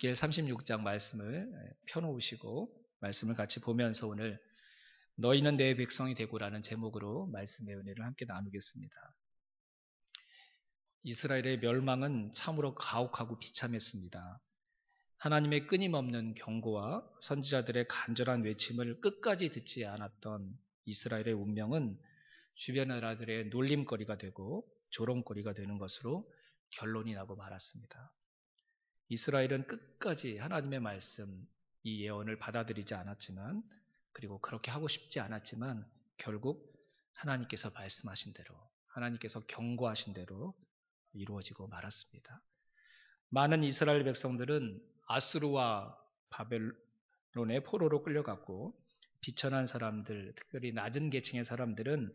에스겔 36장 말씀을 펴놓으시고 말씀을 같이 보면서 오늘 너희는 내 백성이 되고라는 제목으로 말씀의 은혜를 함께 나누겠습니다. 이스라엘의 멸망은 참으로 가혹하고 비참했습니다. 하나님의 끊임없는 경고와 선지자들의 간절한 외침을 끝까지 듣지 않았던 이스라엘의 운명은 주변 나라들의 놀림거리가 되고 조롱거리가 되는 것으로 결론이 나고 말았습니다. 이스라엘은 끝까지 하나님의 말씀, 이 예언을 받아들이지 않았지만, 그리고 그렇게 하고 싶지 않았지만 결국 하나님께서 말씀하신 대로, 하나님께서 경고하신 대로 이루어지고 말았습니다. 많은 이스라엘 백성들은 아수르와 바벨론의 포로로 끌려갔고, 비천한 사람들, 특별히 낮은 계층의 사람들은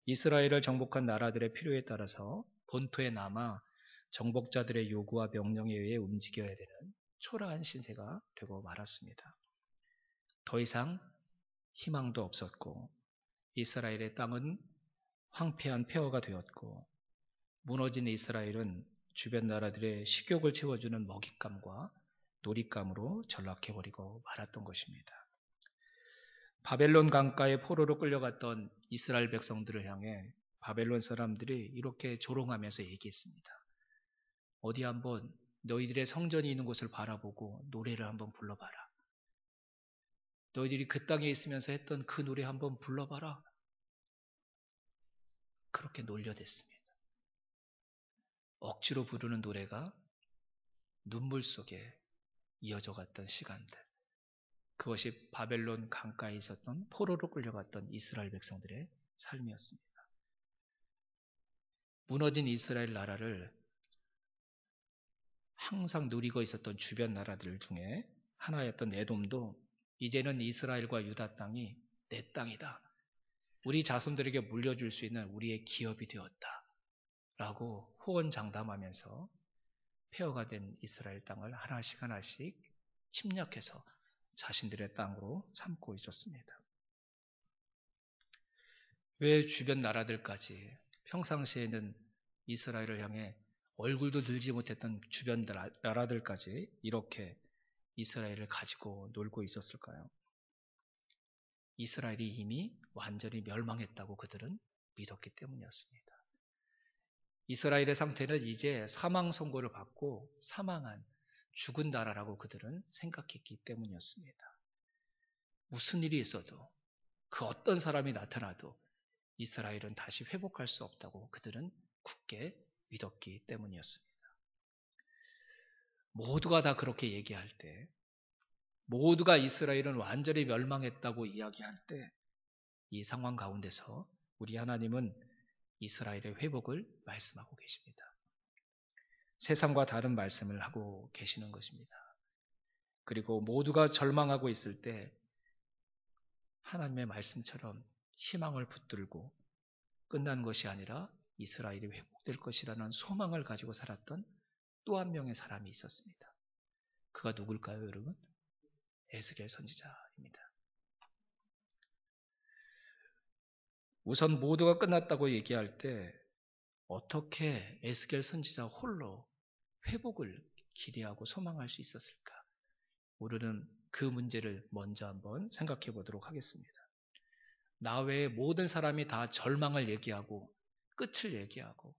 이스라엘을 정복한 나라들의 필요에 따라서 본토에 남아 정복자들의 요구와 명령에 의해 움직여야 되는 초라한 신세가 되고 말았습니다. 더 이상 희망도 없었고, 이스라엘의 땅은 황폐한 폐허가 되었고, 무너진 이스라엘은 주변 나라들의 식욕을 채워주는 먹잇감과 놀잇감으로 전락해버리고 말았던 것입니다. 바벨론 강가의 포로로 끌려갔던 이스라엘 백성들을 향해 바벨론 사람들이 이렇게 조롱하면서 얘기했습니다. 어디 한번 너희들의 성전이 있는 곳을 바라보고 노래를 한번 불러봐라. 너희들이 그 땅에 있으면서 했던 그 노래 한번 불러봐라. 그렇게 놀려댔습니다. 억지로 부르는 노래가 눈물 속에 이어져 갔던 시간들. 그것이 바벨론 강가에 있었던 포로로 끌려갔던 이스라엘 백성들의 삶이었습니다. 무너진 이스라엘 나라를 항상 누리고 있었던 주변 나라들 중에 하나였던 에돔도 이제는 이스라엘과 유다 땅이 내 땅이다. 우리 자손들에게 물려줄 수 있는 우리의 기업이 되었다. 라고 호언장담하면서 폐허가 된 이스라엘 땅을 하나씩 하나씩 침략해서 자신들의 땅으로 삼고 있었습니다. 왜 주변 나라들까지 평상시에는 이스라엘을 향해 얼굴도 들지 못했던 주변 나라들까지 이렇게 이스라엘을 가지고 놀고 있었을까요? 이스라엘이 이미 완전히 멸망했다고 그들은 믿었기 때문이었습니다. 이스라엘의 상태는 이제 사망 선고를 받고 사망한 죽은 나라라고 그들은 생각했기 때문이었습니다. 무슨 일이 있어도 그 어떤 사람이 나타나도 이스라엘은 다시 회복할 수 없다고 그들은 굳게 믿었기 때문이었습니다. 모두가 다 그렇게 얘기할 때, 모두가 이스라엘은 완전히 멸망했다고 이야기할 때, 이 상황 가운데서 우리 하나님은 이스라엘의 회복을 말씀하고 계십니다. 세상과 다른 말씀을 하고 계시는 것입니다. 그리고 모두가 절망하고 있을 때 하나님의 말씀처럼 희망을 붙들고 끝난 것이 아니라 이스라엘이 회복될 것이라는 소망을 가지고 살았던 또 한 명의 사람이 있었습니다. 그가 누굴까요, 여러분? 에스겔 선지자입니다. 우선 모두가 끝났다고 얘기할 때 어떻게 에스겔 선지자 홀로 회복을 기대하고 소망할 수 있었을까? 우리는 그 문제를 먼저 한번 생각해 보도록 하겠습니다. 나 외에 모든 사람이 다 절망을 얘기하고 끝을 얘기하고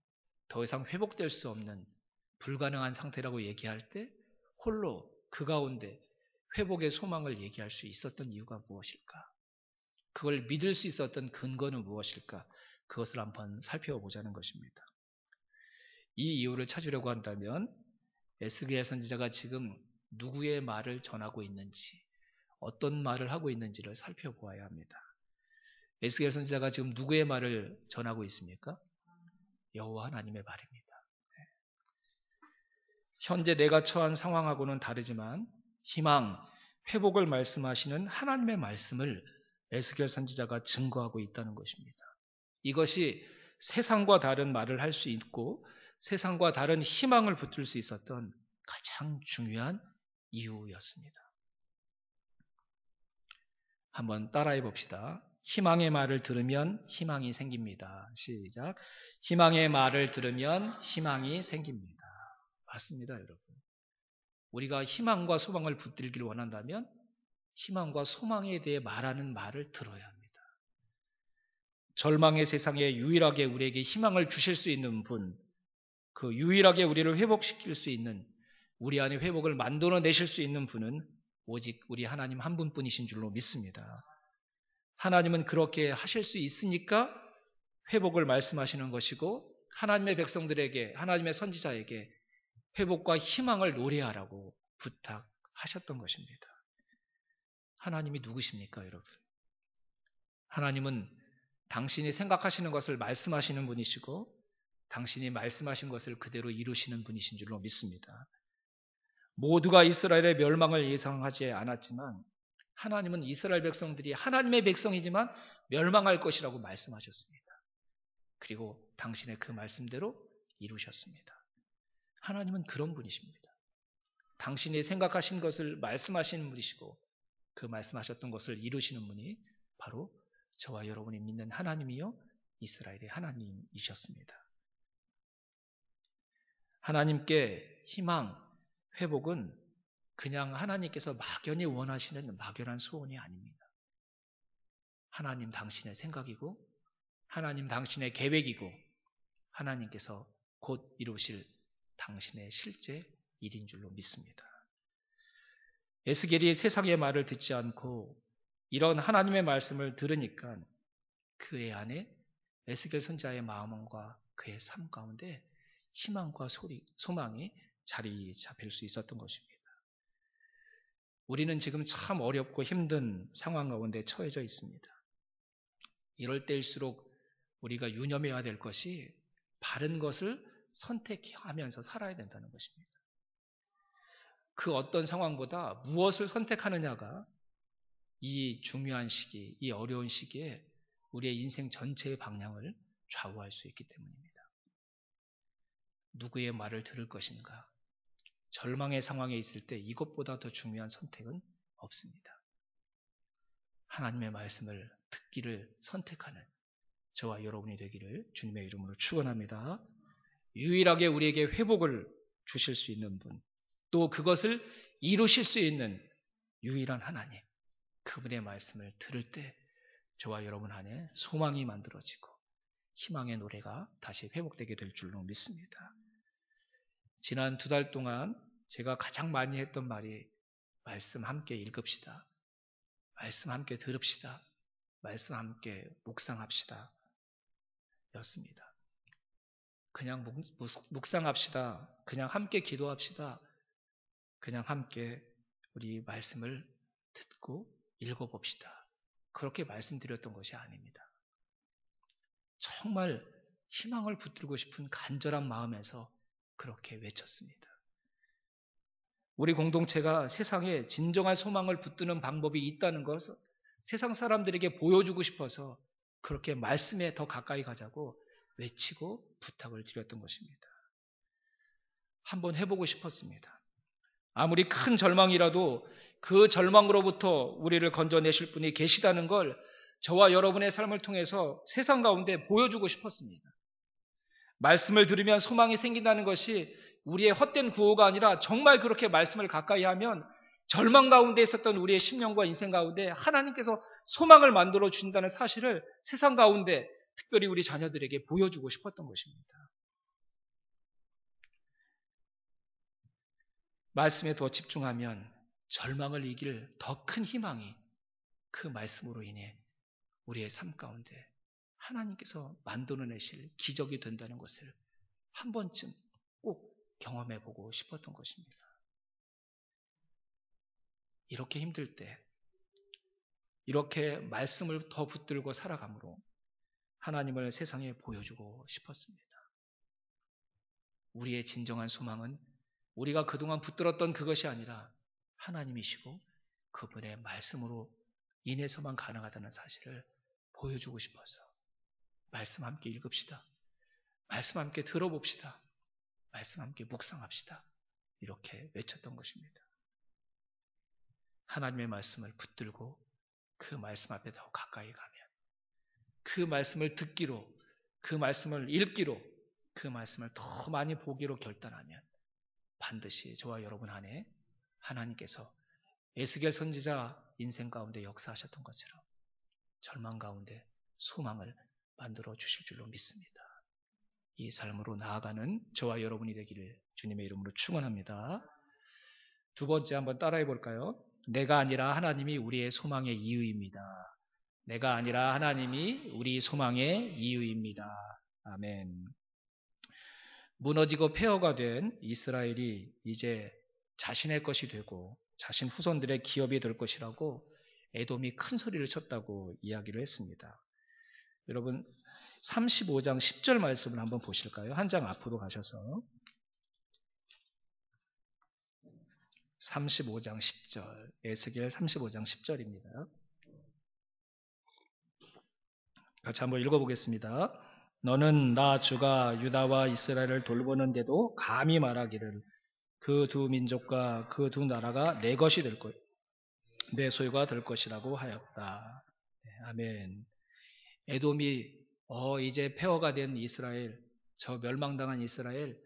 더 이상 회복될 수 없는 불가능한 상태라고 얘기할 때 홀로 그 가운데 회복의 소망을 얘기할 수 있었던 이유가 무엇일까? 그걸 믿을 수 있었던 근거는 무엇일까? 그것을 한번 살펴보자는 것입니다. 이 이유를 찾으려고 한다면 에스겔 선지자가 지금 누구의 말을 전하고 있는지, 어떤 말을 하고 있는지를 살펴보아야 합니다. 에스겔 선지자가 지금 누구의 말을 전하고 있습니까? 여호와 하나님의 말입니다. 현재 내가 처한 상황하고는 다르지만 희망, 회복을 말씀하시는 하나님의 말씀을 에스겔 선지자가 증거하고 있다는 것입니다. 이것이 세상과 다른 말을 할 수 있고 세상과 다른 희망을 붙들 수 있었던 가장 중요한 이유였습니다. 한번 따라해 봅시다. 희망의 말을 들으면 희망이 생깁니다. 시작. 희망의 말을 들으면 희망이 생깁니다. 맞습니다, 여러분. 우리가 희망과 소망을 붙들기를 원한다면 희망과 소망에 대해 말하는 말을 들어야 합니다. 절망의 세상에 유일하게 우리에게 희망을 주실 수 있는 분, 그 유일하게 우리를 회복시킬 수 있는, 우리 안에 회복을 만들어내실 수 있는 분은 오직 우리 하나님 한 분뿐이신 줄로 믿습니다. 하나님은 그렇게 하실 수 있으니까 회복을 말씀하시는 것이고, 하나님의 백성들에게, 하나님의 선지자에게 회복과 희망을 노래하라고 부탁하셨던 것입니다. 하나님이 누구십니까, 여러분? 하나님은 당신이 생각하시는 것을 말씀하시는 분이시고 당신이 말씀하신 것을 그대로 이루시는 분이신 줄로 믿습니다. 모두가 이스라엘의 멸망을 예상하지 않았지만 하나님은 이스라엘 백성들이 하나님의 백성이지만 멸망할 것이라고 말씀하셨습니다. 그리고 당신의 그 말씀대로 이루셨습니다. 하나님은 그런 분이십니다. 당신이 생각하신 것을 말씀하시는 분이시고 그 말씀하셨던 것을 이루시는 분이 바로 저와 여러분이 믿는 하나님이요 이스라엘의 하나님이셨습니다. 하나님께 희망, 회복은 그냥 하나님께서 막연히 원하시는 막연한 소원이 아닙니다. 하나님 당신의 생각이고 하나님 당신의 계획이고 하나님께서 곧 이루실 당신의 실제 일인 줄로 믿습니다. 에스겔이 세상의 말을 듣지 않고 이런 하나님의 말씀을 들으니까 그의 안에 에스겔 선지자의 마음과 그의 삶 가운데 희망과 소망이 자리 잡힐 수 있었던 것입니다. 우리는 지금 참 어렵고 힘든 상황 가운데 처해져 있습니다. 이럴 때일수록 우리가 유념해야 될 것이 바른 것을 선택하면서 살아야 된다는 것입니다. 그 어떤 상황보다 무엇을 선택하느냐가 이 중요한 시기, 이 어려운 시기에 우리의 인생 전체의 방향을 좌우할 수 있기 때문입니다. 누구의 말을 들을 것인가? 절망의 상황에 있을 때 이것보다 더 중요한 선택은 없습니다. 하나님의 말씀을 듣기를 선택하는 저와 여러분이 되기를 주님의 이름으로 축원합니다. 유일하게 우리에게 회복을 주실 수 있는 분, 또 그것을 이루실 수 있는 유일한 하나님, 그분의 말씀을 들을 때 저와 여러분 안에 소망이 만들어지고 희망의 노래가 다시 회복되게 될 줄로 믿습니다. 지난 2달 동안 제가 가장 많이 했던 말이 말씀 함께 읽읍시다. 말씀 함께 들읍시다. 말씀 함께 묵상합시다. 였습니다. 그냥 묵상합시다. 그냥 함께 기도합시다. 그냥 함께 우리 말씀을 듣고 읽어봅시다. 그렇게 말씀드렸던 것이 아닙니다. 정말 희망을 붙들고 싶은 간절한 마음에서 그렇게 외쳤습니다. 우리 공동체가 세상에 진정한 소망을 붙드는 방법이 있다는 것을 세상 사람들에게 보여주고 싶어서 그렇게 말씀에 더 가까이 가자고 외치고 부탁을 드렸던 것입니다. 한번 해보고 싶었습니다. 아무리 큰 절망이라도 그 절망으로부터 우리를 건져내실 분이 계시다는 걸 저와 여러분의 삶을 통해서 세상 가운데 보여주고 싶었습니다. 말씀을 들으면 소망이 생긴다는 것이 우리의 헛된 구호가 아니라 정말 그렇게 말씀을 가까이 하면 절망 가운데 있었던 우리의 심령과 인생 가운데 하나님께서 소망을 만들어 주신다는 사실을 세상 가운데 특별히 우리 자녀들에게 보여주고 싶었던 것입니다. 말씀에 더 집중하면 절망을 이길 더 큰 희망이 그 말씀으로 인해 우리의 삶 가운데 하나님께서 만들어내실 기적이 된다는 것을 한 번쯤 꼭 경험해 보고 싶었던 것입니다. 이렇게 힘들 때 이렇게 말씀을 더 붙들고 살아감으로 하나님을 세상에 보여주고 싶었습니다. 우리의 진정한 소망은 우리가 그동안 붙들었던 그것이 아니라 하나님이시고 그분의 말씀으로 인해서만 가능하다는 사실을 보여주고 싶어서 말씀 함께 읽읍시다. 말씀 함께 들어봅시다. 말씀 함께 묵상합시다. 이렇게 외쳤던 것입니다. 하나님의 말씀을 붙들고 그 말씀 앞에 더 가까이 가면 그 말씀을 듣기로 그 말씀을 읽기로 그 말씀을 더 많이 보기로 결단하면 반드시 저와 여러분 안에 하나님께서 에스겔 선지자 인생 가운데 역사하셨던 것처럼 절망 가운데 소망을 만들어 주실 줄로 믿습니다. 이 삶으로 나아가는 저와 여러분이 되기를 주님의 이름으로 축원합니다. 두 번째 한번 따라해 볼까요? 내가 아니라 하나님이 우리의 소망의 이유입니다. 내가 아니라 하나님이 우리 소망의 이유입니다. 아멘. 무너지고 폐허가 된 이스라엘이 이제 자신의 것이 되고 자신 후손들의 기업이 될 것이라고 에돔이 큰 소리를 쳤다고 이야기를 했습니다. 여러분 35장 10절 말씀을 한번 보실까요? 한 장 앞으로 가셔서 35장 10절, 에스겔 35장 10절입니다. 같이 한번 읽어보겠습니다. 너는 나 주가 유다와 이스라엘을 돌보는데도 감히 말하기를 그 두 민족과 그 두 나라가 내 것이 될 것, 내 소유가 될 것이라고 하였다. 네, 아멘. 에돔이 이제 폐허가 된 이스라엘, 저 멸망당한 이스라엘,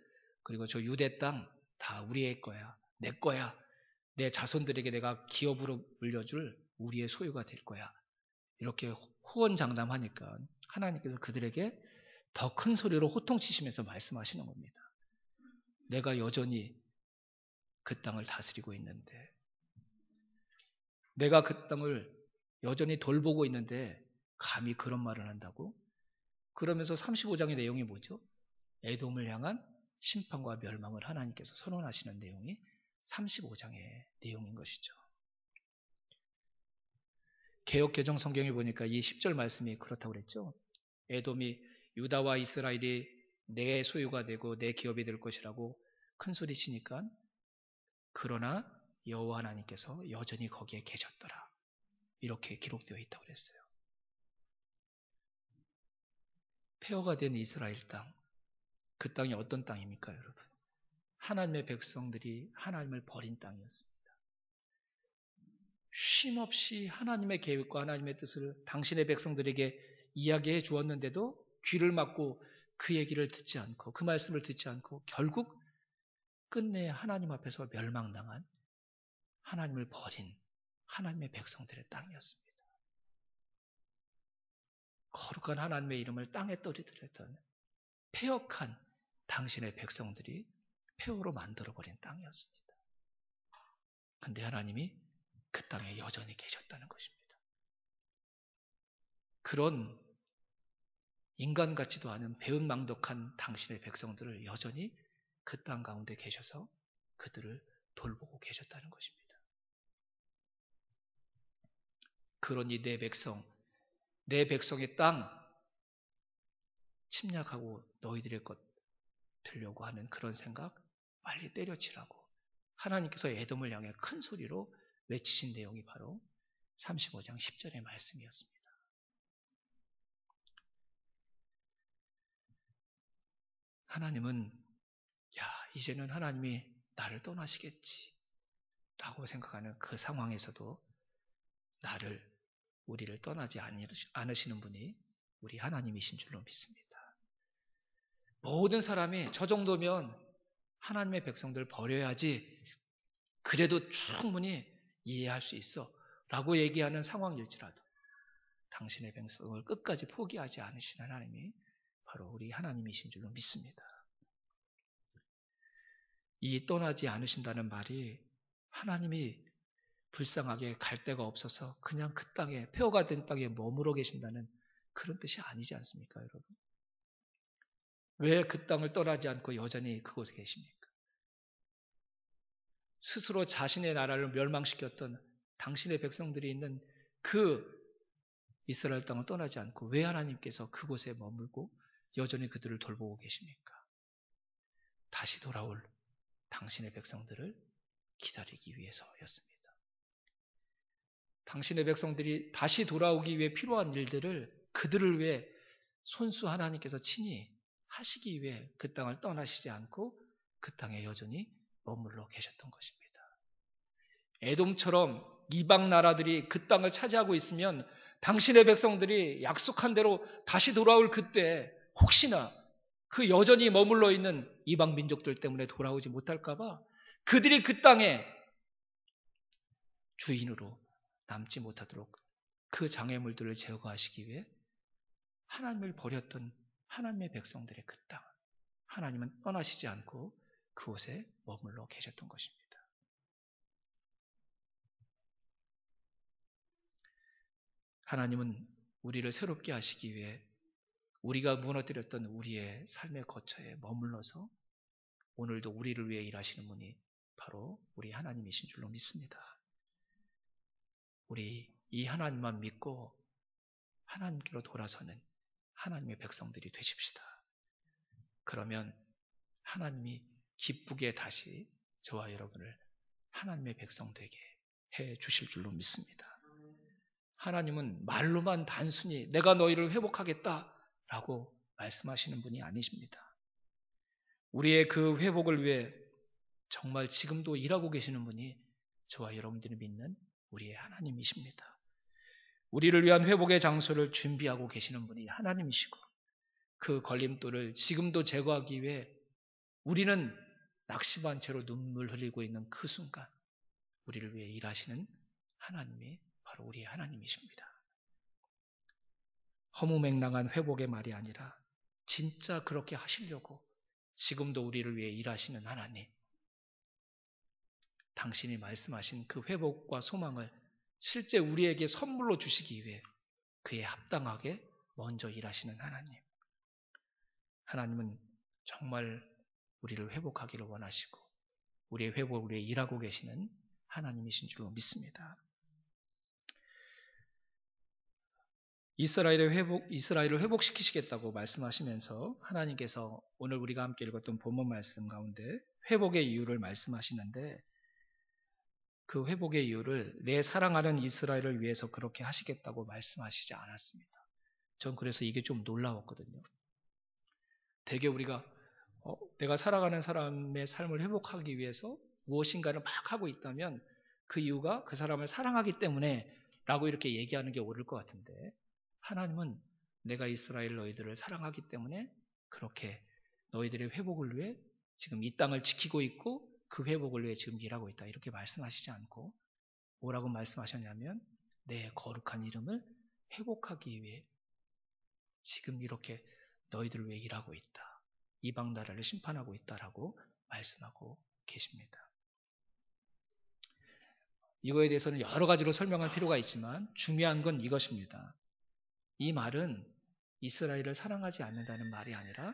그리고 저 유대 땅 다 우리의 거야, 내 거야. 내 자손들에게 내가 기업으로 물려줄 우리의 소유가 될 거야. 이렇게 호언장담하니까 하나님께서 그들에게 더 큰 소리로 호통치시면서 말씀하시는 겁니다. 내가 여전히 그 땅을 다스리고 있는데, 내가 그 땅을 여전히 돌보고 있는데 감히 그런 말을 한다고? 그러면서 35장의 내용이 뭐죠? 에돔을 향한 심판과 멸망을 하나님께서 선언하시는 내용이 35장의 내용인 것이죠. 개역개정 성경에 보니까 이 10절 말씀이 그렇다고 그랬죠. 에돔이 유다와 이스라엘이 내 소유가 되고 내 기업이 될 것이라고 큰 소리 치니까 그러나 여호와 하나님께서 여전히 거기에 계셨더라. 이렇게 기록되어 있다고 그랬어요. 폐허가 된 이스라엘 땅, 그 땅이 어떤 땅입니까, 여러분? 하나님의 백성들이 하나님을 버린 땅이었습니다. 쉼없이 하나님의 계획과 하나님의 뜻을 당신의 백성들에게 이야기해 주었는데도 귀를 막고 그 얘기를 듣지 않고 그 말씀을 듣지 않고 결국 끝내 하나님 앞에서 멸망당한 하나님을 버린 하나님의 백성들의 땅이었습니다. 거룩한 하나님의 이름을 땅에 떨어뜨렸던 폐역한 당신의 백성들이 폐허로 만들어버린 땅이었습니다. 근데 하나님이 그 땅에 여전히 계셨다는 것입니다. 그런 인간 같지도 않은 배은망덕한 당신의 백성들을 여전히 그 땅 가운데 계셔서 그들을 돌보고 계셨다는 것입니다. 그러니 내 백성의 땅 침략하고 너희들의 것 되려고 하는 그런 생각 빨리 때려치라고 하나님께서 에돔을 향해 큰 소리로 외치신 내용이 바로 35장 10절의 말씀이었습니다. 하나님은 이제는 하나님이 나를 떠나시겠지 라고 생각하는 그 상황에서도 우리를 떠나지 않으시는 분이 우리 하나님이신 줄로 믿습니다. 모든 사람이 저 정도면 하나님의 백성들 버려야지 그래도 충분히 이해할 수 있어 라고 얘기하는 상황일지라도 당신의 백성을 끝까지 포기하지 않으시는 하나님이 바로 우리 하나님이신 줄로 믿습니다. 이 떠나지 않으신다는 말이 하나님이 불쌍하게 갈 데가 없어서 그냥 그 땅에 폐허가 된 땅에 머물러 계신다는 그런 뜻이 아니지 않습니까, 여러분? 왜 그 땅을 떠나지 않고 여전히 그곳에 계십니까? 스스로 자신의 나라를 멸망시켰던 당신의 백성들이 있는 그 이스라엘 땅을 떠나지 않고 왜 하나님께서 그곳에 머물고 여전히 그들을 돌보고 계십니까? 다시 돌아올 당신의 백성들을 기다리기 위해서였습니다. 당신의 백성들이 다시 돌아오기 위해 필요한 일들을 그들을 위해 손수 하나님께서 친히 하시기 위해 그 땅을 떠나시지 않고 그 땅에 여전히 머물러 계셨던 것입니다. 에돔처럼 이방 나라들이 그 땅을 차지하고 있으면 당신의 백성들이 약속한 대로 다시 돌아올 그때 혹시나 그 여전히 머물러 있는 이방 민족들 때문에 돌아오지 못할까 봐 그들이 그 땅에 주인으로 남지 못하도록 그 장애물들을 제거하시기 위해 하나님을 버렸던 하나님의 백성들의 그 땅, 하나님은 떠나시지 않고 그곳에 머물러 계셨던 것입니다. 하나님은 우리를 새롭게 하시기 위해 우리가 무너뜨렸던 우리의 삶의 거처에 머물러서 오늘도 우리를 위해 일하시는 분이 바로 우리 하나님이신 줄로 믿습니다. 우리 이 하나님만 믿고 하나님께로 돌아서는 하나님의 백성들이 되십시다. 그러면 하나님이 기쁘게 다시 저와 여러분을 하나님의 백성 되게 해 주실 줄로 믿습니다. 하나님은 말로만 단순히 내가 너희를 회복하겠다라고 말씀하시는 분이 아니십니다. 우리의 그 회복을 위해 정말 지금도 일하고 계시는 분이 저와 여러분들이 믿는 우리의 하나님이십니다. 우리를 위한 회복의 장소를 준비하고 계시는 분이 하나님이시고 그 걸림돌을 지금도 제거하기 위해 우리는 낙심한 채로 눈물 흘리고 있는 그 순간 우리를 위해 일하시는 하나님이 바로 우리의 하나님이십니다. 허무맹랑한 회복의 말이 아니라 진짜 그렇게 하시려고 지금도 우리를 위해 일하시는 하나님, 당신이 말씀하신 그 회복과 소망을 실제 우리에게 선물로 주시기 위해 그에 합당하게 먼저 일하시는 하나님. 하나님은 정말 우리를 회복하기를 원하시고 우리의 회복을 위해 일하고 계시는 하나님이신 줄로 믿습니다. 이스라엘을 회복시키시겠다고 말씀하시면서 하나님께서 오늘 우리가 함께 읽었던 본문 말씀 가운데 회복의 이유를 말씀하시는데 그 회복의 이유를 내 사랑하는 이스라엘을 위해서 그렇게 하시겠다고 말씀하시지 않았습니다. 전 그래서 이게 좀 놀라웠거든요. 되게 우리가 내가 살아가는 사람의 삶을 회복하기 위해서 무엇인가를 막 하고 있다면 그 이유가 그 사람을 사랑하기 때문에 라고 이렇게 얘기하는 게 옳을 것 같은데 하나님은 내가 이스라엘 너희들을 사랑하기 때문에 그렇게 너희들의 회복을 위해 지금 이 땅을 지키고 있고 그 회복을 위해 지금 일하고 있다 이렇게 말씀하시지 않고 뭐라고 말씀하셨냐면 내 거룩한 이름을 회복하기 위해 지금 이렇게 너희들을 위해 일하고 있다. 이방 나라를 심판하고 있다라고 말씀하고 계십니다. 이거에 대해서는 여러 가지로 설명할 필요가 있지만 중요한 건 이것입니다. 이 말은 이스라엘을 사랑하지 않는다는 말이 아니라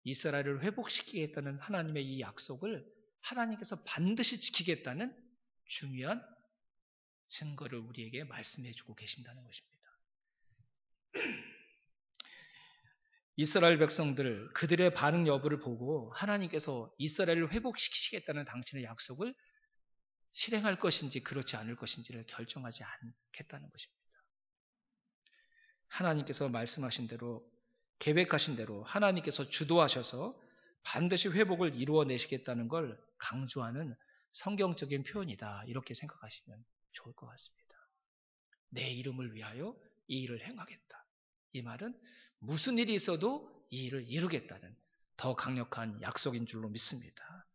이스라엘을 회복시키겠다는 하나님의 이 약속을 하나님께서 반드시 지키겠다는 중요한 증거를 우리에게 말씀해 주고 계신다는 것입니다. 이스라엘 백성들 그들의 반응 여부를 보고 하나님께서 이스라엘을 회복시키시겠다는 당신의 약속을 실행할 것인지 그렇지 않을 것인지를 결정하지 않겠다는 것입니다. 하나님께서 말씀하신 대로 계획하신 대로 하나님께서 주도하셔서 반드시 회복을 이루어내시겠다는 걸 강조하는 성경적인 표현이다. 이렇게 생각하시면 좋을 것 같습니다. 내 이름을 위하여 이 일을 행하겠다. 이 말은 무슨 일이 있어도 이 일을 이루겠다는 더 강력한 약속인 줄로 믿습니다.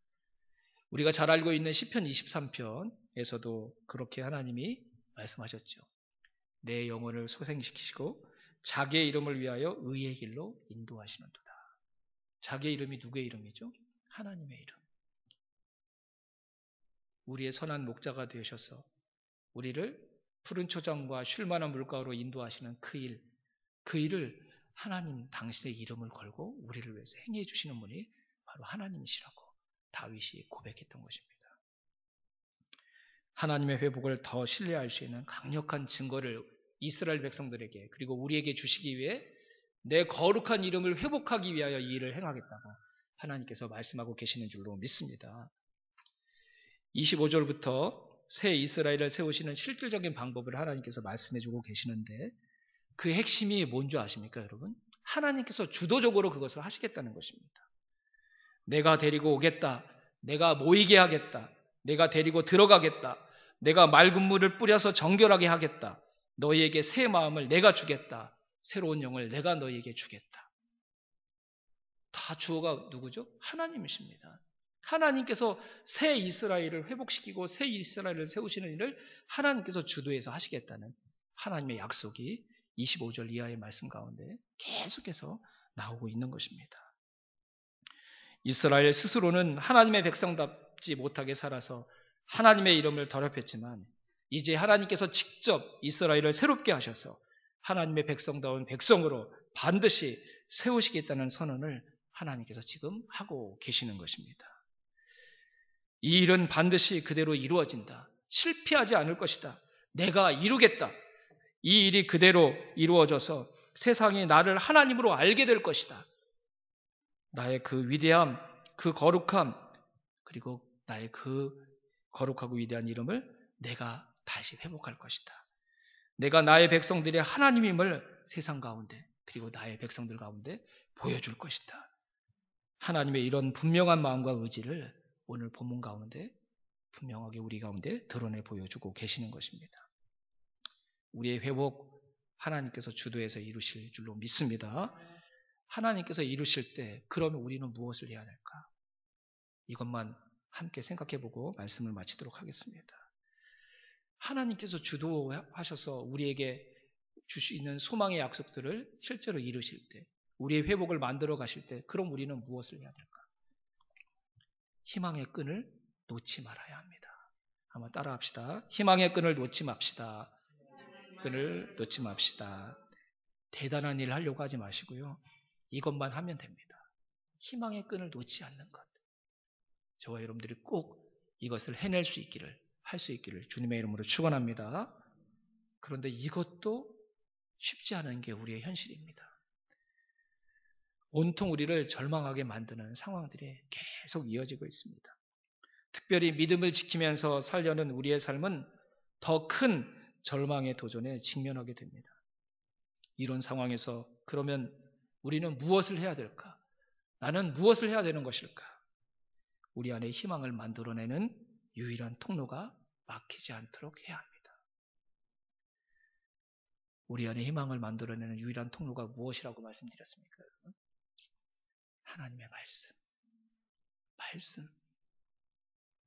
우리가 잘 알고 있는 시편 23편에서도 그렇게 하나님이 말씀하셨죠. 내 영혼을 소생시키시고 자기의 이름을 위하여 의의 길로 인도하시는도다. 자기의 이름이 누구의 이름이죠? 하나님의 이름. 우리의 선한 목자가 되셔서 우리를 푸른 초장과 쉴만한 물가로 인도하시는 그 일을 하나님 당신의 이름을 걸고 우리를 위해서 행해 주시는 분이 바로 하나님이시라고 다윗이 고백했던 것입니다. 하나님의 회복을 더 신뢰할 수 있는 강력한 증거를 이스라엘 백성들에게 그리고 우리에게 주시기 위해 내 거룩한 이름을 회복하기 위하여 이 일을 행하겠다고 하나님께서 말씀하고 계시는 줄로 믿습니다. 25절부터 새 이스라엘을 세우시는 실질적인 방법을 하나님께서 말씀해주고 계시는데 그 핵심이 뭔지 아십니까, 여러분? 하나님께서 주도적으로 그것을 하시겠다는 것입니다. 내가 데리고 오겠다. 내가 모이게 하겠다. 내가 데리고 들어가겠다. 내가 맑은 물을 뿌려서 정결하게 하겠다. 너희에게 새 마음을 내가 주겠다. 새로운 영을 내가 너희에게 주겠다. 다 주어가 누구죠? 하나님이십니다. 하나님께서 새 이스라엘을 회복시키고 새 이스라엘을 세우시는 일을 하나님께서 주도해서 하시겠다는 하나님의 약속이 25절 이하의 말씀 가운데 계속해서 나오고 있는 것입니다. 이스라엘 스스로는 하나님의 백성답지 못하게 살아서 하나님의 이름을 더럽혔지만 이제 하나님께서 직접 이스라엘을 새롭게 하셔서 하나님의 백성다운 백성으로 반드시 세우시겠다는 선언을 하나님께서 지금 하고 계시는 것입니다. 이 일은 반드시 그대로 이루어진다. 실패하지 않을 것이다. 내가 이루겠다. 이 일이 그대로 이루어져서 세상이 나를 하나님으로 알게 될 것이다. 나의 그 위대함, 그 거룩함, 그리고 나의 그 거룩하고 위대한 이름을 내가 다시 회복할 것이다. 내가 나의 백성들의 하나님임을 세상 가운데, 그리고 나의 백성들 가운데 보여줄 것이다. 하나님의 이런 분명한 마음과 의지를 오늘 본문 가운데 분명하게 우리 가운데 드러내 보여주고 계시는 것입니다. 우리의 회복 하나님께서 주도해서 이루실 줄로 믿습니다. 하나님께서 이루실 때 그러면 우리는 무엇을 해야 될까? 이것만 함께 생각해보고 말씀을 마치도록 하겠습니다. 하나님께서 주도하셔서 우리에게 주시는 소망의 약속들을 실제로 이루실 때, 우리의 회복을 만들어 가실 때, 그럼 우리는 무엇을 해야 될까? 희망의 끈을 놓지 말아야 합니다. 한번 따라 합시다. 희망의 끈을 놓지 맙시다. 끈을 놓지 맙시다. 대단한 일을 하려고 하지 마시고요. 이것만 하면 됩니다. 희망의 끈을 놓지 않는 것. 저와 여러분들이 꼭 이것을 해낼 수 있기를, 할 수 있기를 주님의 이름으로 축원합니다. 그런데 이것도 쉽지 않은 게 우리의 현실입니다. 온통 우리를 절망하게 만드는 상황들이 계속 이어지고 있습니다. 특별히 믿음을 지키면서 살려는 우리의 삶은 더 큰 절망의 도전에 직면하게 됩니다. 이런 상황에서 그러면 우리는 무엇을 해야 될까? 나는 무엇을 해야 되는 것일까? 우리 안에 희망을 만들어내는 유일한 통로가 막히지 않도록 해야 합니다. 우리 안에 희망을 만들어내는 유일한 통로가 무엇이라고 말씀드렸습니까, 여러분? 하나님의 말씀.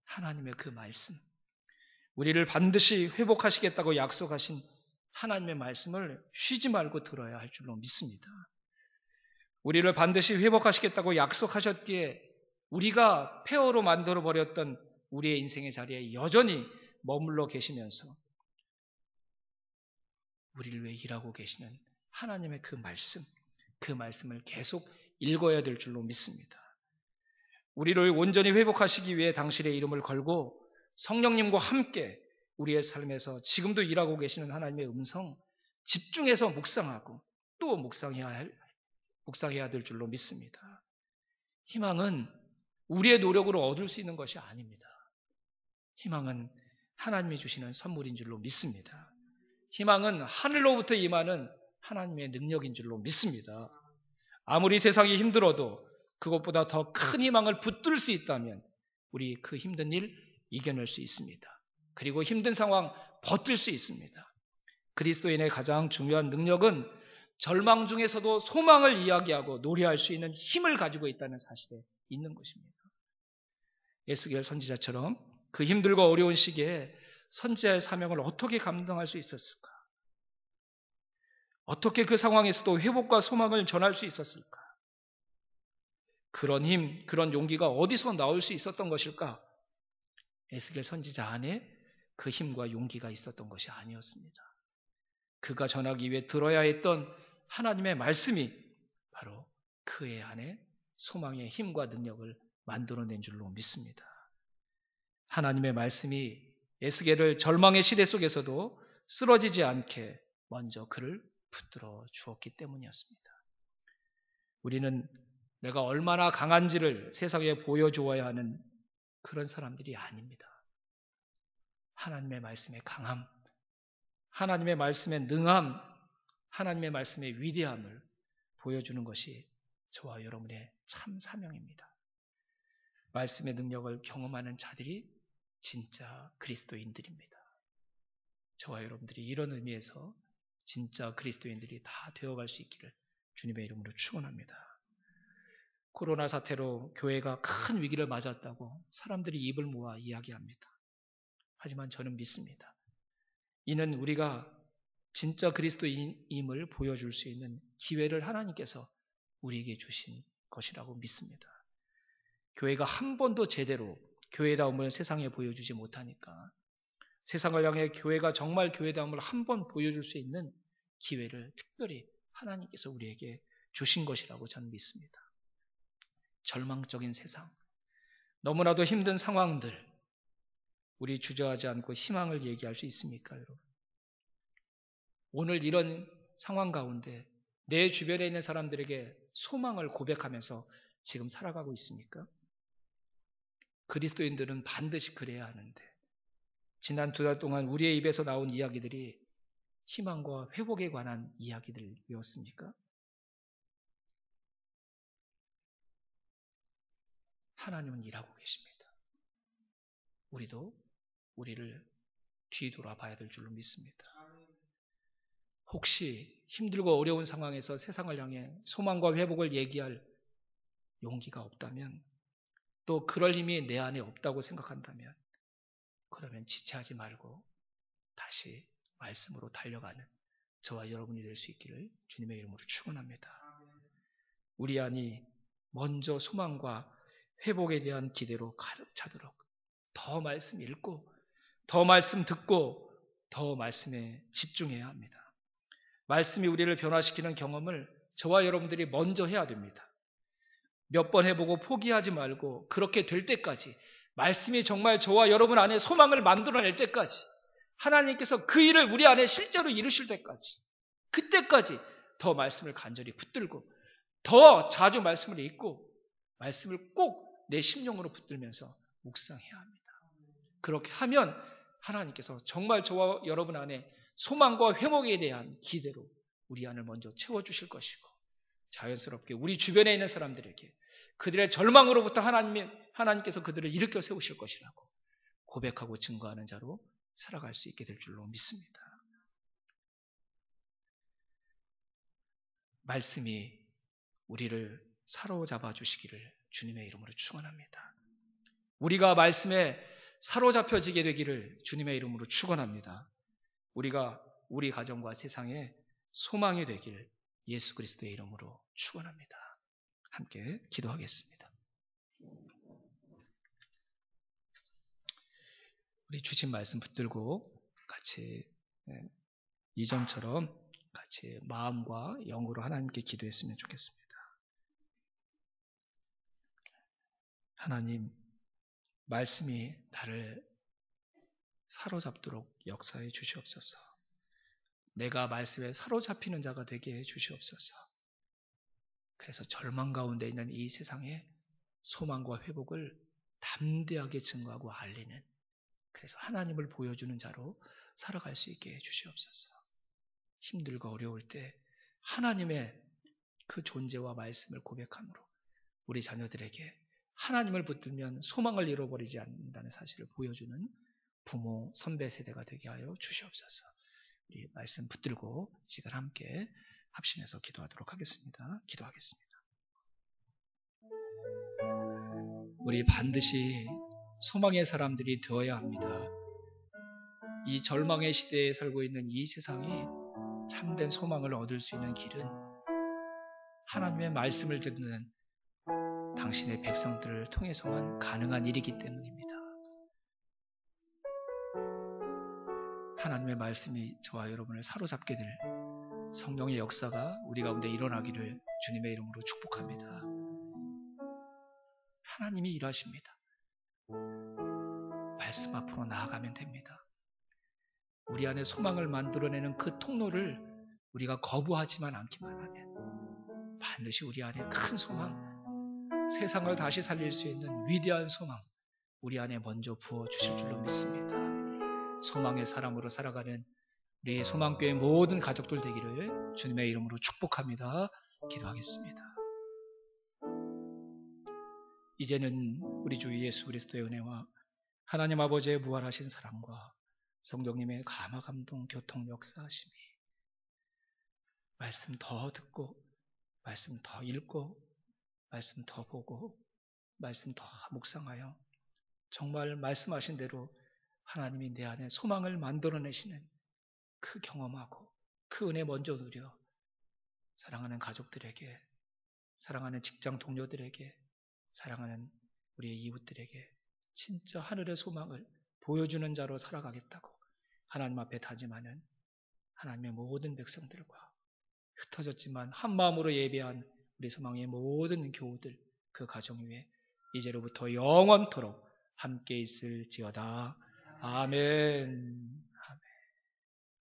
하나님의 그 말씀. 우리를 반드시 회복하시겠다고 약속하신 하나님의 말씀을 쉬지 말고 들어야 할 줄로 믿습니다. 우리를 반드시 회복하시겠다고 약속하셨기에 우리가 폐허로 만들어버렸던 우리의 인생의 자리에 여전히 머물러 계시면서 우리를 위해 일하고 계시는 하나님의 그 말씀을 계속 읽어야 될 줄로 믿습니다. 우리를 온전히 회복하시기 위해 당신의 이름을 걸고 성령님과 함께 우리의 삶에서 지금도 일하고 계시는 하나님의 음성 집중해서 묵상하고 또 묵상해야 될 줄로 믿습니다. 희망은 우리의 노력으로 얻을 수 있는 것이 아닙니다. 희망은 하나님이 주시는 선물인 줄로 믿습니다. 희망은 하늘로부터 임하는 하나님의 능력인 줄로 믿습니다. 아무리 세상이 힘들어도 그것보다 더 큰 희망을 붙들 수 있다면 우리 그 힘든 일 이겨낼 수 있습니다. 그리고 힘든 상황 버틸 수 있습니다. 그리스도인의 가장 중요한 능력은 절망 중에서도 소망을 이야기하고 노래할 수 있는 힘을 가지고 있다는 사실에 있는 것입니다. 에스겔 선지자처럼 그 힘들고 어려운 시기에 선지자의 사명을 어떻게 감당할 수 있었을까? 어떻게 그 상황에서도 회복과 소망을 전할 수 있었을까? 그런 힘, 그런 용기가 어디서 나올 수 있었던 것일까? 에스겔 선지자 안에 그 힘과 용기가 있었던 것이 아니었습니다. 그가 전하기 위해 들어야 했던 하나님의 말씀이 바로 그의 안에 소망의 힘과 능력을 만들어낸 줄로 믿습니다. 하나님의 말씀이 에스겔을 절망의 시대 속에서도 쓰러지지 않게 먼저 그를 붙들어 주었기 때문이었습니다. 우리는 내가 얼마나 강한지를 세상에 보여주어야 하는 그런 사람들이 아닙니다. 하나님의 말씀의 강함, 하나님의 말씀의 능함, 하나님의 말씀의 위대함을 보여주는 것이 저와 여러분의 참 사명입니다. 말씀의 능력을 경험하는 자들이 진짜 그리스도인들입니다. 저와 여러분들이 이런 의미에서 진짜 그리스도인들이 다 되어갈 수 있기를 주님의 이름으로 축원합니다. 코로나 사태로 교회가 큰 위기를 맞았다고 사람들이 입을 모아 이야기합니다. 하지만 저는 믿습니다. 이는 우리가 진짜 그리스도인임을 보여줄 수 있는 기회를 하나님께서 우리에게 주신 것이라고 믿습니다. 교회가 한 번도 제대로 교회다움을 세상에 보여주지 못하니까 세상을 향해 교회가 정말 교회다움을 한 번 보여줄 수 있는 기회를 특별히 하나님께서 우리에게 주신 것이라고 저는 믿습니다. 절망적인 세상, 너무나도 힘든 상황들, 우리 주저하지 않고 희망을 얘기할 수 있습니까, 여러분? 오늘 이런 상황 가운데 내 주변에 있는 사람들에게 소망을 고백하면서 지금 살아가고 있습니까? 그리스도인들은 반드시 그래야 하는데 지난 2달 동안 우리의 입에서 나온 이야기들이 희망과 회복에 관한 이야기들이었습니까? 하나님은 일하고 계십니다. 우리도 우리를 뒤돌아봐야 될 줄로 믿습니다. 혹시 힘들고 어려운 상황에서 세상을 향해 소망과 회복을 얘기할 용기가 없다면, 또 그럴 힘이 내 안에 없다고 생각한다면, 그러면 지체하지 말고 다시 말씀으로 달려가는 저와 여러분이 될 수 있기를 주님의 이름으로 축원합니다. 우리 안이 먼저 소망과 회복에 대한 기대로 가득 차도록 더 말씀 읽고 더 말씀 듣고 더 말씀에 집중해야 합니다. 말씀이 우리를 변화시키는 경험을 저와 여러분들이 먼저 해야 됩니다. 몇 번 해보고 포기하지 말고 그렇게 될 때까지, 말씀이 정말 저와 여러분 안에 소망을 만들어낼 때까지, 하나님께서 그 일을 우리 안에 실제로 이루실 때까지, 그때까지 더 말씀을 간절히 붙들고 더 자주 말씀을 읽고 말씀을 꼭 내 심령으로 붙들면서 묵상해야 합니다. 그렇게 하면 하나님께서 정말 저와 여러분 안에 소망과 회복에 대한 기대로 우리 안을 먼저 채워주실 것이고, 자연스럽게 우리 주변에 있는 사람들에게 그들의 절망으로부터 하나님께서 그들을 일으켜 세우실 것이라고 고백하고 증거하는 자로 살아갈 수 있게 될 줄로 믿습니다. 말씀이 우리를 사로잡아 주시기를 주님의 이름으로 축원합니다. 우리가 말씀에 사로잡혀지게 되기를 주님의 이름으로 축원합니다. 우리가 우리 가정과 세상에 소망이 되길 예수 그리스도의 이름으로 축원합니다. 함께 기도하겠습니다. 우리 주신 말씀 붙들고 같이 이전처럼 같이 마음과 영으로 하나님께 기도했으면 좋겠습니다. 하나님, 말씀이 나를 사로잡도록 역사해 주시옵소서. 내가 말씀에 사로잡히는 자가 되게 해 주시옵소서. 그래서 절망 가운데 있는 이 세상에 소망과 회복을 담대하게 증거하고 알리는, 그래서 하나님을 보여주는 자로 살아갈 수 있게 해 주시옵소서. 힘들고 어려울 때 하나님의 그 존재와 말씀을 고백함으로 우리 자녀들에게 하나님을 붙들면 소망을 잃어버리지 않는다는 사실을 보여주는 부모, 선배 세대가 되게 하여 주시옵소서. 우리 말씀 붙들고 시간 함께 합심해서 기도하도록 하겠습니다. 기도하겠습니다. 우리 반드시 소망의 사람들이 되어야 합니다. 이 절망의 시대에 살고 있는 이 세상이 참된 소망을 얻을 수 있는 길은 하나님의 말씀을 듣는 당신의 백성들을 통해서만 가능한 일이기 때문입니다. 하나님의 말씀이 저와 여러분을 사로잡게 될 성령의 역사가 우리 가운데 일어나기를 주님의 이름으로 축복합니다. 하나님이 일하십니다. 말씀 앞으로 나아가면 됩니다. 우리 안에 소망을 만들어내는 그 통로를 우리가 거부하지만 않기만 하면 반드시 우리 안에 큰 소망, 세상을 다시 살릴 수 있는 위대한 소망, 우리 안에 먼저 부어주실 줄로 믿습니다. 소망의 사람으로 살아가는 우리 소망교회 모든 가족들 되기를 주님의 이름으로 축복합니다. 기도하겠습니다. 이제는 우리 주 예수 그리스도의 은혜와 하나님 아버지의 무한하신 사랑과 성령님의 감화 감동 교통 역사하심이 말씀 더 듣고 말씀 더 읽고 말씀 더 보고 말씀 더 묵상하여 정말 말씀하신 대로 하나님이 내 안에 소망을 만들어내시는 그 경험하고 그 은혜 먼저 누려 사랑하는 가족들에게, 사랑하는 직장 동료들에게, 사랑하는 우리의 이웃들에게 진짜 하늘의 소망을 보여주는 자로 살아가겠다고 하나님 앞에 다짐하는 하나님의 모든 백성들과 흩어졌지만 한 마음으로 예배한 우리 소망의 모든 교우들 그 가정 위에 이제로부터 영원토록 함께 있을지어다. 아멘.